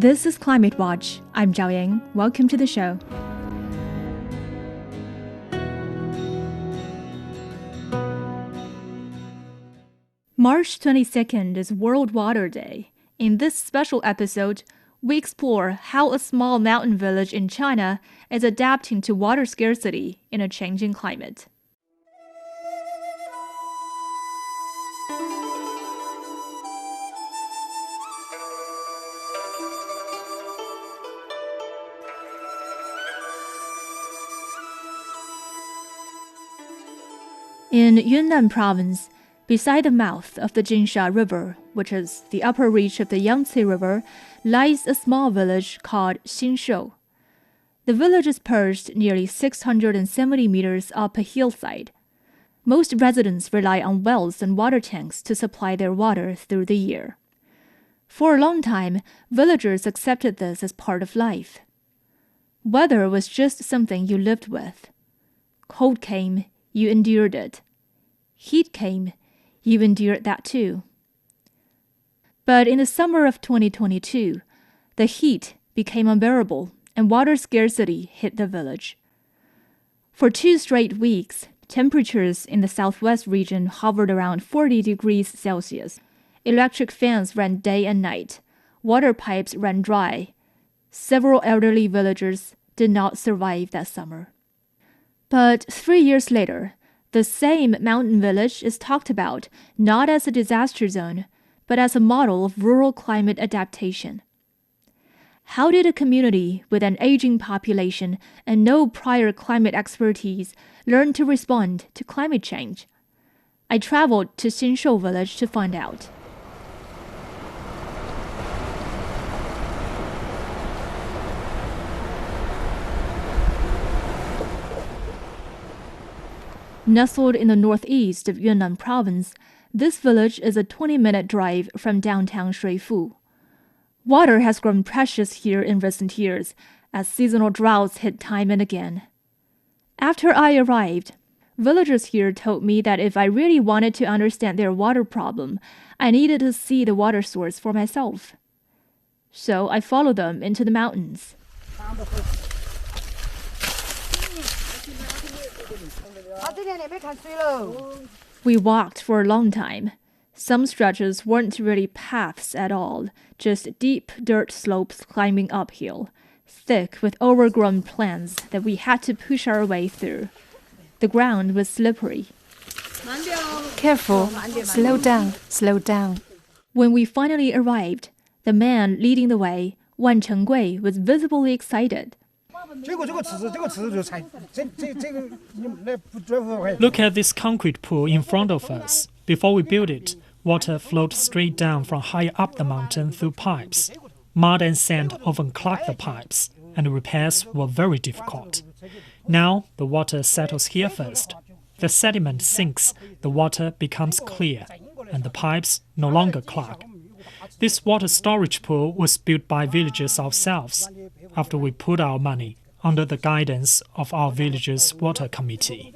This is Climate Watch. I'm Zhao Yang. Welcome to the show. March 22nd is World Water Day. In this special episode, we explore how a small mountain village in China is adapting to water scarcity in a changing climate. In Yunnan province, beside the mouth of the Jinsha River, which is the upper reach of the Yangtze River, lies a small village called Xinshou. The village is perched nearly 670 meters up a hillside. Most residents rely on wells and water tanks to supply their water through the year. For a long time, villagers accepted this as part of life. Weather was just something you lived with. Cold came, you endured it. Heat came, you endured that too. But in the summer of 2022, the heat became unbearable and water scarcity hit the village. For 2 straight weeks, temperatures in the southwest region hovered around 40 degrees Celsius. Electric fans ran day and night. Water pipes ran dry. Several elderly villagers did not survive that summer. But 3 years later, the same mountain village is talked about not as a disaster zone, but as a model of rural climate adaptation. How did a community with an aging population and no prior climate expertise learn to respond to climate change? I traveled to Xinshou village to find out. Nestled in the northeast of Yunnan province, this village is a 20-minute drive from downtown Shuifu. Water has grown precious here in recent years, as seasonal droughts hit time and again. After I arrived, villagers here told me that if I really wanted to understand their water problem, I needed to see the water source for myself. So I followed them into the mountains. We walked for a long time. Some stretches weren't really paths at all, just deep dirt slopes climbing uphill, thick with overgrown plants that we had to push our way through. The ground was slippery. Careful, slow down, slow down. When we finally arrived, the man leading the way, Wan Chenggui, was visibly excited. Look at this concrete pool in front of us. Before we built it, water flowed straight down from high up the mountain through pipes. Mud and sand often clogged the pipes, and repairs were very difficult. Now, the water settles here first. The sediment sinks, the water becomes clear, and the pipes no longer clog. This water storage pool was built by villagers ourselves, after we put our money under the guidance of our village's water committee.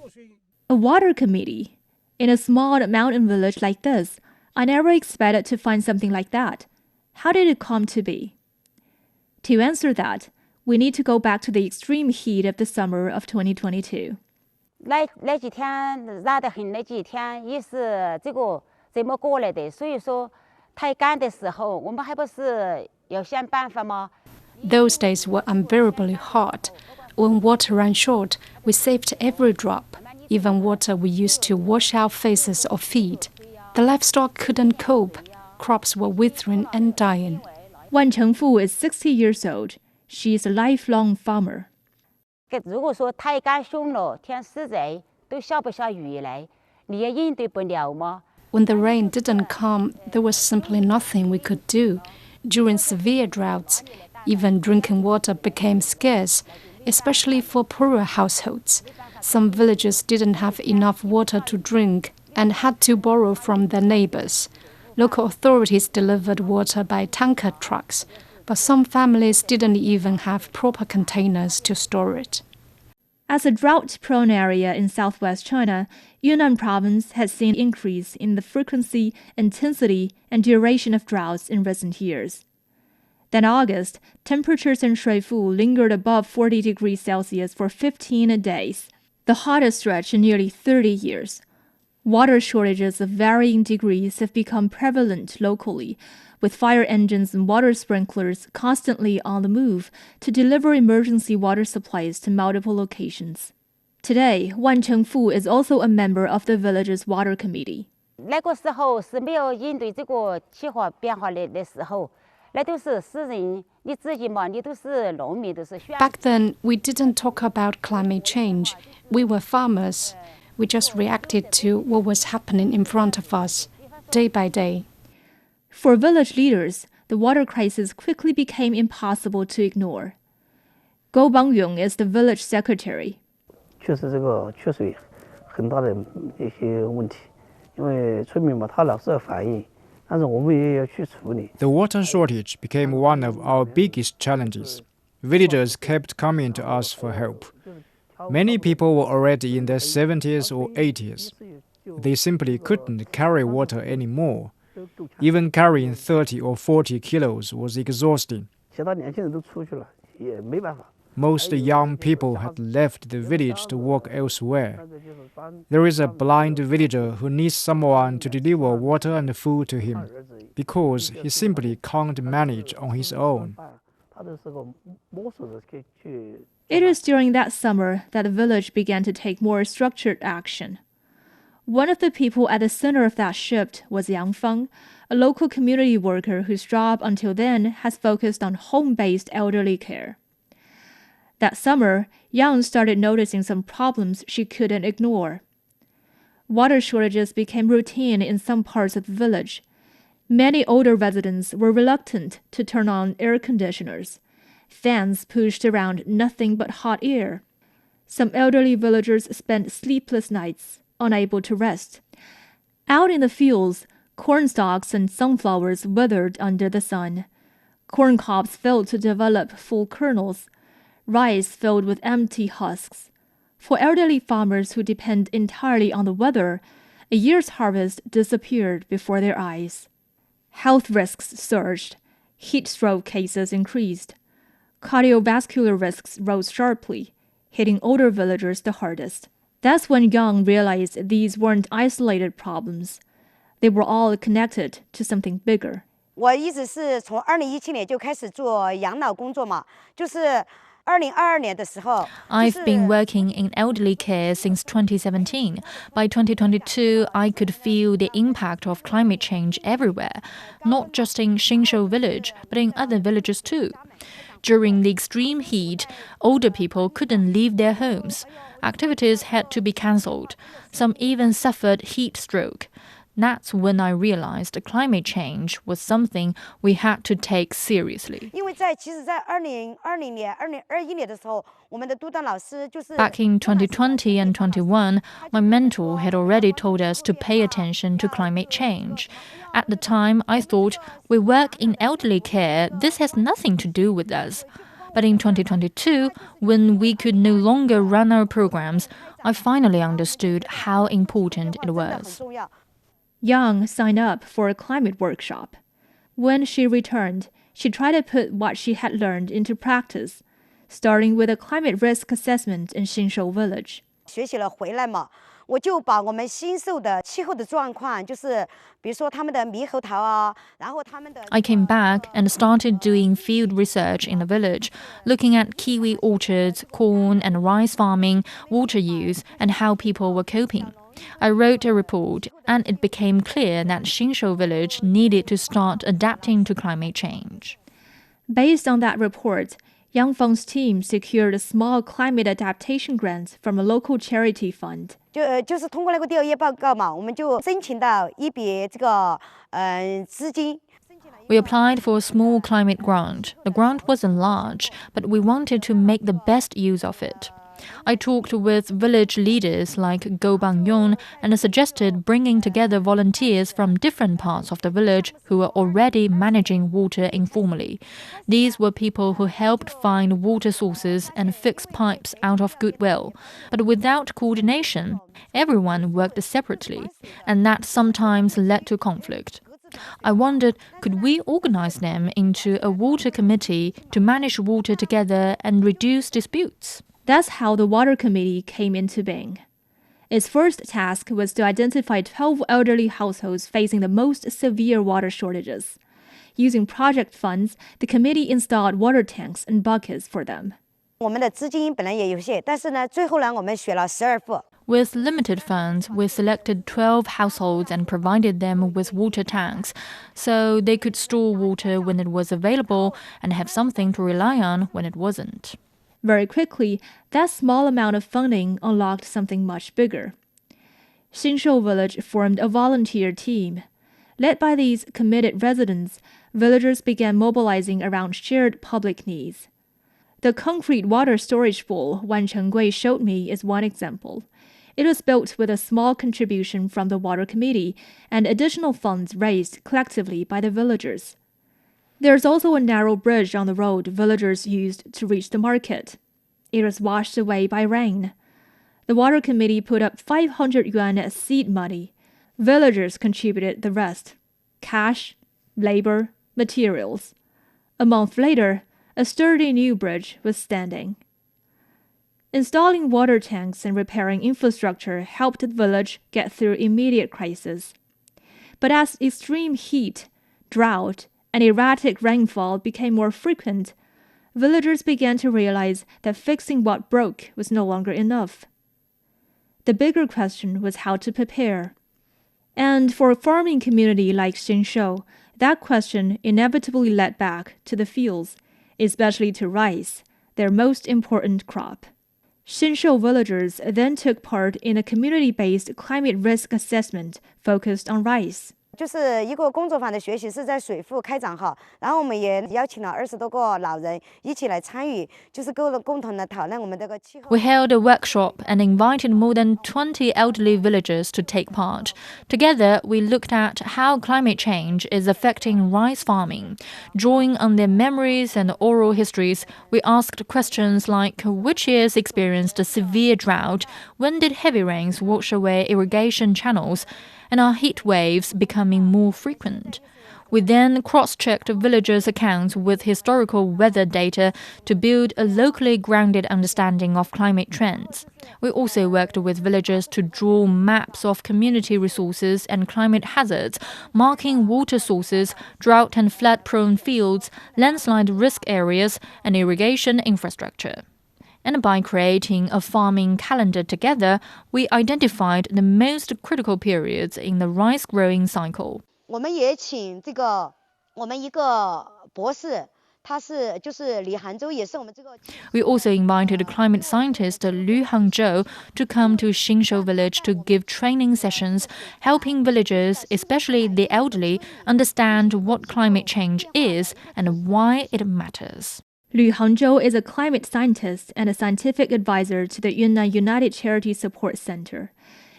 A water committee? In a small mountain village like this, I never expected to find something like that. How did it come to be? To answer that, we need to go back to the extreme heat of the summer of 2022. 那几天热得很，那几天也是这么过来的，所以说太干的时候，我们还不是要想办法吗？ Those days were unbearably hot. When water ran short, we saved every drop, even water we used to wash our faces or feet. The livestock couldn't cope. Crops were withering and dying. Wan Chengfu is 60 years old. She is a lifelong farmer. 如果说太干凶了，天湿热，都下不下雨来，你也应对不了吗？ When the rain didn't come, there was simply nothing we could do. During severe droughts, even drinking water became scarce, especially for poorer households. Some villagers didn't have enough water to drink and had to borrow from their neighbors. Local authorities delivered water by tanker trucks, but some families didn't even have proper containers to store it. As a drought-prone area in southwest China, Yunnan province has seen an increase in the frequency, intensity, and duration of droughts in recent years. That August, temperatures in Shuifu lingered above 40 degrees Celsius for 15 days, the hottest stretch in nearly 30 years. Water shortages of varying degrees have become prevalent locally, with fire engines and water sprinklers constantly on the move to deliver emergency water supplies to multiple locations. Today, Wan Chengfu is also a member of the village's water committee. 那个时候是没有应对这个气候变化的时候，那都是私人，你自己嘛，你都是农民，都是选。 Back then, we didn't talk about climate change. We were farmers. We just reacted to what was happening in front of us, day by day. For village leaders, the water crisis quickly became impossible to ignore. Go Bangyong is the village secretary. 确实这个缺水很大的一些问题，因为村民嘛，他老是要反映，但是我们也要去处理。 The water shortage became one of our biggest challenges. Villagers kept coming to us for help. Many people were already in their 70s or 80s. They simply couldn't carry water anymore. Even carrying 30 or 40 kilos was exhausting. 其他年轻人都出去了，也没办法。 Most young people had left the village to work elsewhere. There is a blind villager who needs someone to deliver water and food to him because he simply can't manage on his own. 他的时候摸索着去。 It is during that summer that the village began to take more structured action. One of the people at the center of that shift was Yang Feng, a local community worker whose job until then has focused on home-based elderly care. That summer, Yang started noticing some problems she couldn't ignore. Water shortages became routine in some parts of the village. Many older residents were reluctant to turn on air conditioners. Fans pushed around nothing but hot air. Some elderly villagers spent sleepless nights, unable to rest. Out in the fields, corn stalks and sunflowers withered under the sun. Corn cobs failed to develop full kernels. Rice filled with empty husks. For elderly farmers who depend entirely on the weather, a year's harvest disappeared before their eyes. Health risks surged. Heat stroke cases increased. Cardiovascular risks rose sharply, hitting older villagers the hardest. That's when Yang realized these weren't isolated problems. They were all connected to something bigger. 我一直是从2017年就开始做养老工作嘛，就是2022年的时候。 I've been working in elderly care since 2017. By 2022, I could feel the impact of climate change everywhere, not just in Xinshou village, but in other villages too. During the extreme heat, older people couldn't leave their homes. Activities had to be cancelled. Some even suffered heat stroke. That's when I realized climate change was something we had to take seriously. 因为其实在2020年、2021年的时候，我们的督导老师就是。 Back in 2020 and 21, my mentor had already told us to pay attention to climate change. At the time, I thought, we work in elderly care, this has nothing to do with us. But in 2022, when we could no longer run our programs, I finally understood how important it was. Yang signed up for a climate workshop. When she returned, she tried to put what she had learned into practice, starting with a climate risk assessment in Xinshou village. 学习了回来嘛，我就把我们新受的气候的状况，就是比如说他们的猕猴桃啊，然后他们的。 I came back and started doing field research in the village, looking at kiwi orchards, corn and rice farming, water use, and how people were coping. I wrote a report, and it became clear that Xinshou village needed to start adapting to climate change. Based on that report, Yang Feng's team secured a small climate adaptation grant from a local charity fund. 就是通过那个调研报告嘛，我们就申请到一笔这个资金。 We applied for a small climate grant. The grant wasn't large, but we wanted to make the best use of it. I talked with village leaders like Go Bangyong and suggested bringing together volunteers from different parts of the village who were already managing water informally. These were people who helped find water sources and fix pipes out of goodwill. But without coordination, everyone worked separately, and that sometimes led to conflict. I wondered, could we organize them into a water committee to manage water together and reduce disputes? That's how the Water Committee came into being. Its first task was to identify 12 elderly households facing the most severe water shortages. Using project funds, the committee installed water tanks and buckets for them. 我们的资金本来也有限，但是呢，最后呢，我们选了12户。 With limited funds, we selected 12 households and provided them with water tanks, so they could store water when it was available and have something to rely on when it wasn't. Very quickly, that small amount of funding unlocked something much bigger. Xinshou Village formed a volunteer team. Led by these committed residents, villagers began mobilizing around shared public needs. The concrete water storage pool Wan Chenggui showed me is one example. It was built with a small contribution from the Water Committee and additional funds raised collectively by the villagers. There's also a narrow bridge on the road villagers used to reach the market. It was washed away by rain. The Water Committee put up 500 yuan as seed money. Villagers contributed the rest: cash, labor, materials. A month later, a sturdy new bridge was standing. Installing water tanks and repairing infrastructure helped the village get through immediate crises. But as extreme heat, drought, and erratic rainfall became more frequent, villagers began to realize that fixing what broke was no longer enough. The bigger question was how to prepare. And for a farming community like Xinshou, that question inevitably led back to the fields, especially to rice, their most important crop. Xinshou villagers then took part in a community-based climate risk assessment focused on rice. 就是一个工作坊的学习是在水库开展哈，然后我们也邀请了20多个老人一起来参与，就是共同的讨论我们这个气候。 We held a workshop and invited more than 20 elderly villagers to take part. Together, we looked at how climate change is affecting rice farming. Drawing on their memories and oral histories, we asked questions like which years experienced a severe drought, when did heavy rains wash away irrigation channels, and are heat waves becoming more frequent? We then cross-checked villagers' accounts with historical weather data to build a locally grounded understanding of climate trends. We also worked with villagers to draw maps of community resources and climate hazards, marking water sources, drought and flood-prone fields, landslide risk areas, and irrigation infrastructure. And by creating a farming calendar together, we identified the most critical periods in the rice growing cycle. 我们也请这个我们一个博士，他是就是李杭州，也是我们这个。 We also invited climate scientist Lu Hangzhou to come to Xinshou village to give training sessions, helping villagers, especially the elderly, understand what climate change is and why it matters. Lu Hangzhou is a climate scientist and a scientific advisor to the Yunnan United Charity Support Center.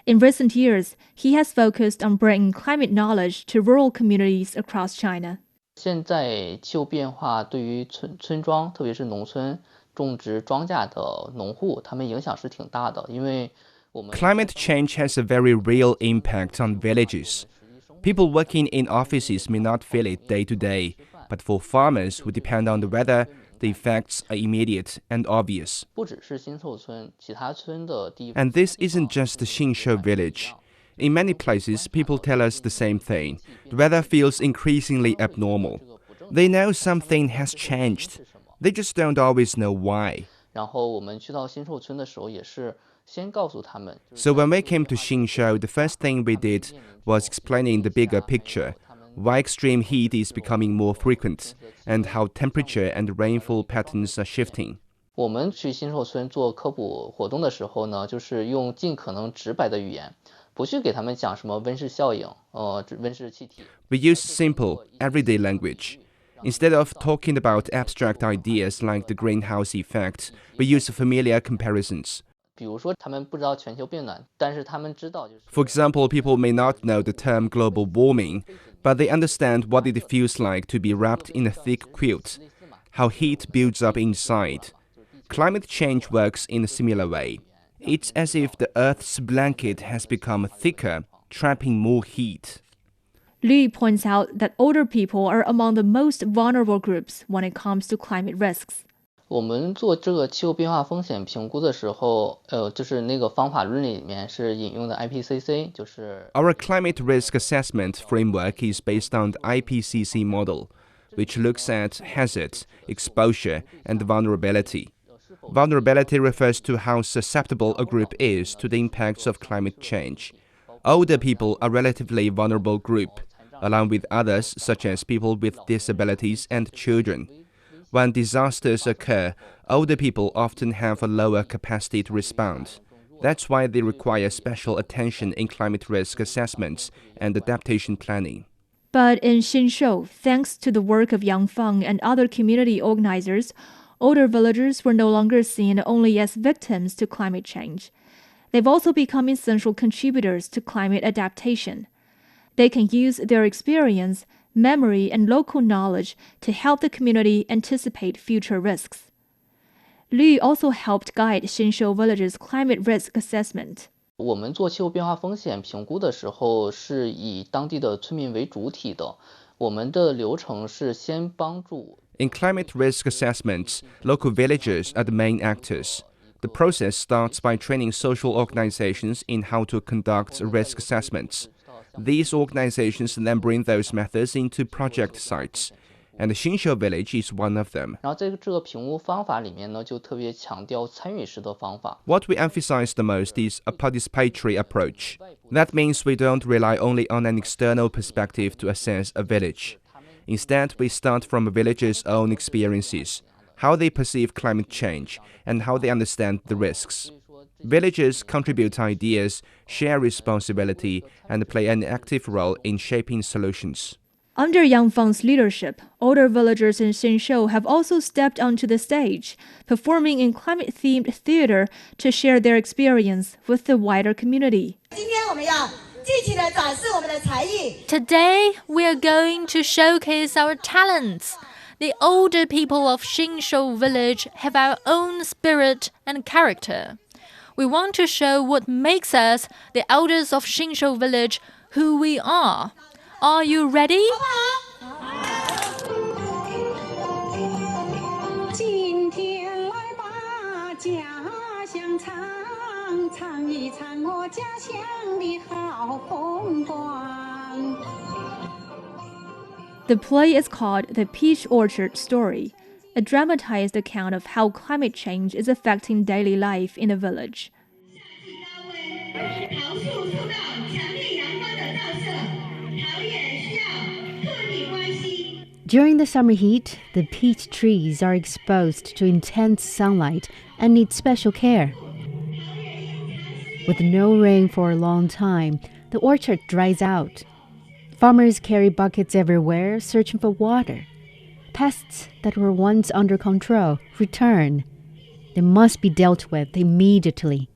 In recent years, he has focused on bringing climate knowledge to rural communities across China. 现在气候变化对于村庄，特别是农村种植庄稼的农户，他们影响是挺大的，因为我们 Climate change has a very real impact on villages. People working in offices may not feel it day to day, but for farmers who depend on the weather, the effects are immediate and obvious. 不只是新凑村，其他村的地方。 And this isn't just the Xinshou village. In many places, people tell us the same thing. The weather feels increasingly abnormal. They know something has changed. They just don't always know why. 然后我们去到新凑村的时候，也是先告诉他们。 So when we came to Xinshou, the first thing we did was explaining the bigger picture, why extreme heat is becoming more frequent, and how temperature and rainfall patterns are shifting. 我们去新凑村做科普活动的时候呢，就是用尽可能直白的语言，不去给他们讲什么温室效应，温室气体。 We use simple, everyday language. Instead of talking about abstract ideas like the greenhouse effect, we use familiar comparisons. 比如说，他们不知道全球变暖，但是他们知道就是。 For example, people may not know the term global warming, but they understand what it feels like to be wrapped in a thick quilt, how heat builds up inside. Climate change works in a similar way. It's as if the Earth's blanket has become thicker, trapping more heat. Liu points out that older people are among the most vulnerable groups when it comes to climate risks. 我们做这个气候变化风险评估的时候，就是那个方法论里面是引用的 IPCC， 就是 Our climate risk assessment framework is based on the IPCC model, which looks at hazard, exposure, and vulnerability. Vulnerability refers to how susceptible a group is to the impacts of climate change. Older people are a relatively vulnerable group, along with others such as people with disabilities and children. When disasters occur, older people often have a lower capacity to respond. That's why they require special attention in climate risk assessments and adaptation planning. But in Xinshou, thanks to the work of Yang Feng and other community organizers, older villagers were no longer seen only as victims to climate change. They've also become essential contributors to climate adaptation. They can use their experience, memory, and local knowledge to help the community anticipate future risks. Liu also helped guide Xinshou Village's climate risk assessment. 我们做气候变化风险评估的时候，是以当地的村民为主体的。我们的流程是先帮助 In climate risk assessments, local villagers are the main actors. The process starts by training social organizations in how to conduct risk assessments. These organizations then bring those methods into project sites, and the Xinshou village is one of them. 然后在这个评估方法里面呢，就特别强调参与式的方法。 What we emphasize the most is a participatory approach. That means we don't rely only on an external perspective to assess a village. Instead, we start from a village's own experiences, how they perceive climate change, and how they understand the risks. Villagers contribute ideas, share responsibility, and play an active role in shaping solutions. Under Yang Feng's leadership, older villagers in Xinshou have also stepped onto the stage, performing in climate-themed theater to share their experience with the wider community. Today, we are going to showcase our talents. The older people of Xinshou village have our own spirit and character. We want to show what makes us, the elders of Xinshou village, who we are. Are you ready? The play is called The Peach Orchard Story, a dramatized account of how climate change is affecting daily life in the village. During the summer heat, the peach trees are exposed to intense sunlight and need special care. With no rain for a long time, the orchard dries out. Farmers carry buckets everywhere searching for water. Pests that were once under control return. They must be dealt with immediately.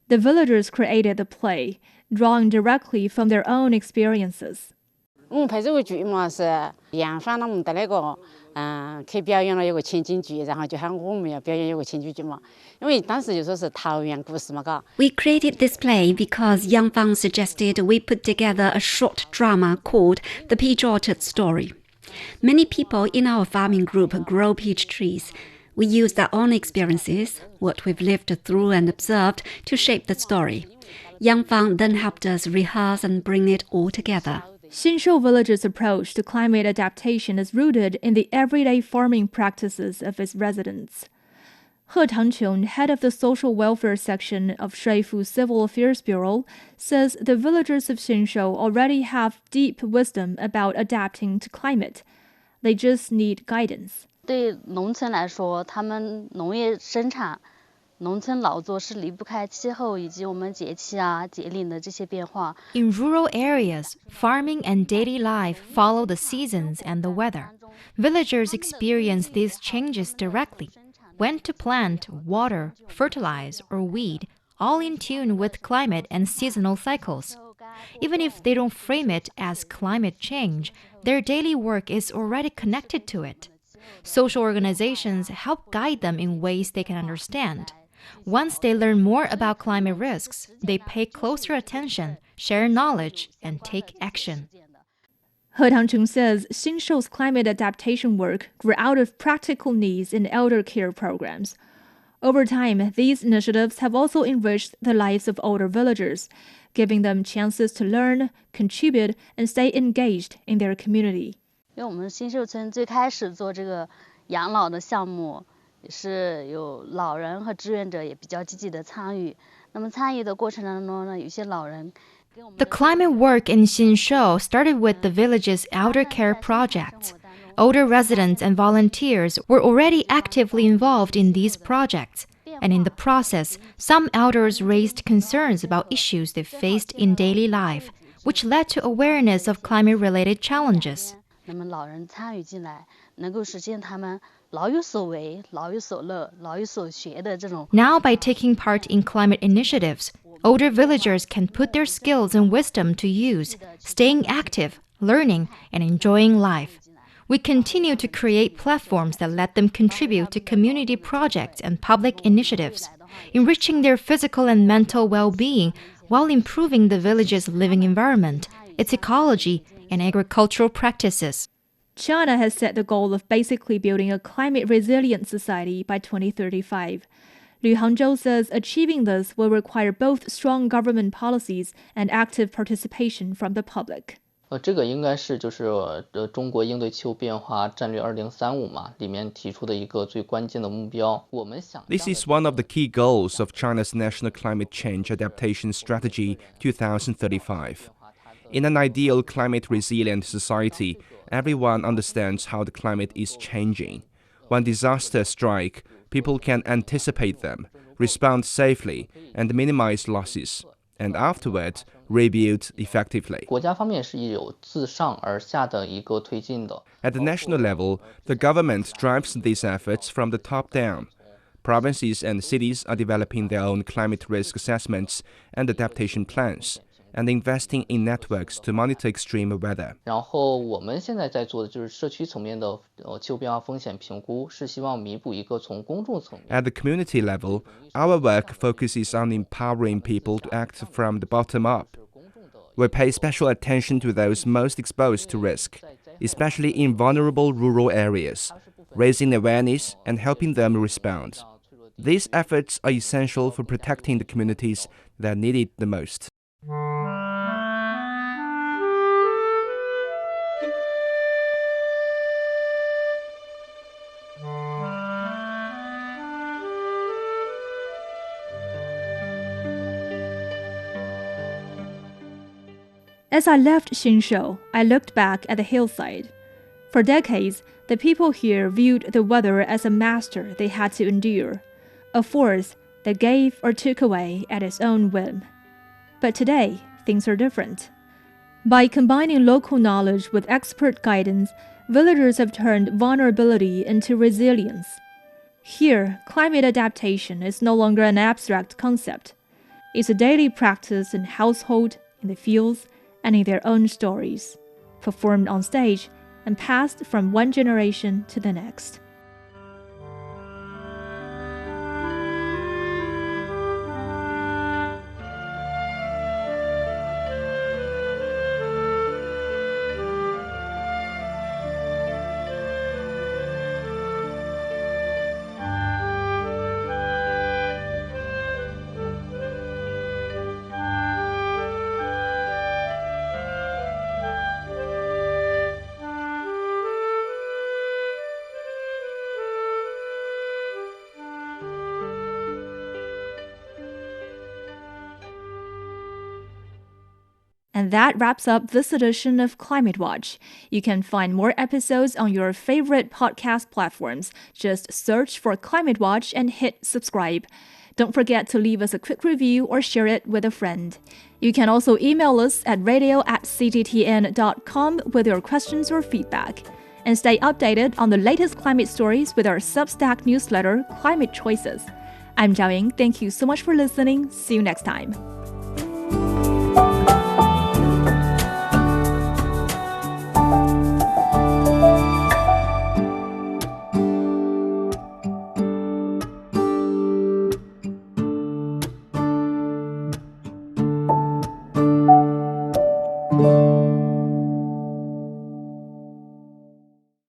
The villagers created the play, drawing directly from their own experiences. 我们拍这个剧嘛是杨芳他们的那个去表演了有个情景剧，然后就喊我们要表演有个情景剧嘛，因为当时就说是桃园故事嘛，嘎。We created this play because Yang Fang suggested we put together a short drama called The Peach Orchard Story. Many people in our farming group grow peach trees. We use our own experiences, what we've lived through and observed, to shape the story. Yang Fang then helped us rehearse and bring it all together. Xinshou Village's approach to climate adaptation is rooted in the everyday farming practices of its residents. He Tangqiong, head of the social welfare section of Shuifu Civil Affairs Bureau, says the villagers of Xinshou already have deep wisdom about adapting to climate. They just need guidance. 对农村来说，他们农业生产、农村劳作是离不开气候以及我们节气啊、节令的这些变化。In rural areas, farming and daily life follow the seasons and the weather. Villagers experience these changes directly. When to plant, water, fertilize, or weed, all in tune with climate and seasonal cycles. Even if they don't frame it as climate change, their daily work is already connected to it. Social organizations help guide them in ways they can understand. Once they learn more about climate risks, they pay closer attention, share knowledge, and take action. He Tangcheng says Xinshou's climate adaptation work grew out of practical needs in elder care programs. Over time, these initiatives have also enriched the lives of older villagers, giving them chances to learn, contribute, and stay engaged in their community. 因为我们新秀村最开始做这个养老的项目，也是有老人和志愿者也比较积极的参与。那么参与的过程当中呢，有些老人 The climate work in Xinshou started with the village's elder care project. Older residents and volunteers were already actively involved in these projects, and in the process, some elders raised concerns about issues they faced in daily life, which led to awareness of climate-related challenges. 那么老人参与进来，能够实现他们老有所为、老有所乐、老有所学的这种。 Now, by taking part in climate initiatives, older villagers can put their skills and wisdom to use, staying active, learning, and enjoying life. We continue to create platforms that let them contribute to community projects and public initiatives, enriching their physical and mental well-being while improving the village's living environment, its ecology, and agricultural practices. China has set the goal of basically building a climate-resilient society by 2035. Liu Hangzhou says achieving this will require both strong government policies and active participation from the public. 这个应该是就是中国应对气候变化战略2035嘛，里面提出的一个最关键的目标。我们想 This is one of the key goals of China's National Climate Change Adaptation Strategy 2035. In an ideal climate-resilient society, everyone understands how the climate is changing. When disasters strike, people can anticipate them, respond safely, and minimize losses, and afterward, rebuild effectively. 国家方面是有自上而下的一个推进的。 At the national level, the government drives these efforts from the top down. Provinces and cities are developing their own climate risk assessments and adaptation plans, and investing in networks to monitor extreme weather. 然后我们现在在做的就是社区层面的气候变化风险评估，是希望弥补一个从公众层面。 At the community level, our work focuses on empowering people to act from the bottom up. We pay special attention to those most exposed to risk, especially in vulnerable rural areas, raising awareness and helping them respond. These efforts are essential for protecting the communities that need it the most. As I left Xinshou, I looked back at the hillside. For decades, the people here viewed the weather as a master they had to endure, a force that gave or took away at its own whim. But today, things are different. By combining local knowledge with expert guidance, villagers have turned vulnerability into resilience. Here, climate adaptation is no longer an abstract concept. It's a daily practice in household, in the fields, and in their own stories, performed on stage and passed from one generation to the next. And that wraps up this edition of Climate Watch. You can find more episodes on your favorite podcast platforms. Just search for Climate Watch and hit subscribe. Don't forget to leave us a quick review or share it with a friend. You can also email us at radio@cgtn.com with your questions or feedback. And stay updated on the latest climate stories with our Substack newsletter, Climate Choices. I'm Zhao Ying. Thank you so much for listening. See you next time. Thank you.